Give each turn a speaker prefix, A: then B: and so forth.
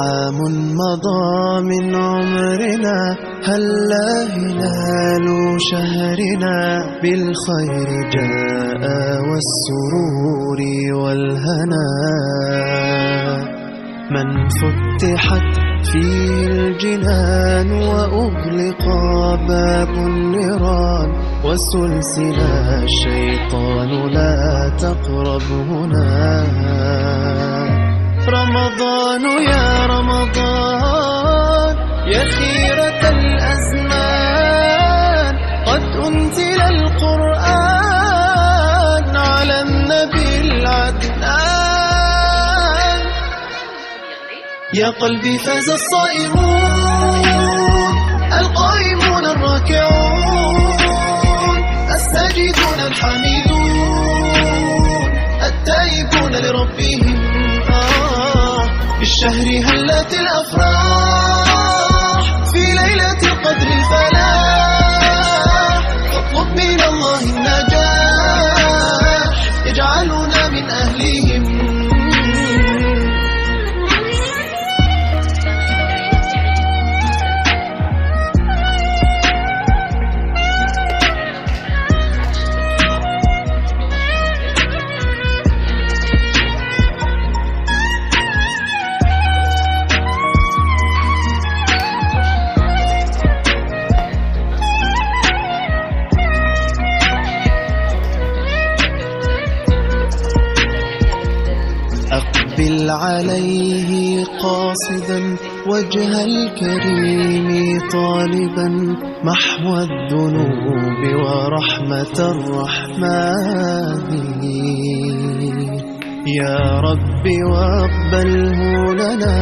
A: عام مضى من عمرنا، هلا هلال شهرنا بالخير جاء والسرور والهنا. من فتحت فيه الجنان وأغلق باب النيران، وسلسلة الشيطان لا تقرب هنا. رمضان يا رمضان يا خيرة الأزمان، قد أنزل القرآن على النبي العدنان. يا قلبي فاز الصائمون، القائمون الراكعون، الساجدون الحامدون، التائبون لربهم. بالشهر هلت الأفراح، في ليلة القدر الفلاح. فاطلب من الله النجاح، يجعلنا من أهلهم. أقبل عليه قاصدا وجه الكريم، طالبا محو الذنوب ورحمة الرحمن. يا رب واقبله لنا.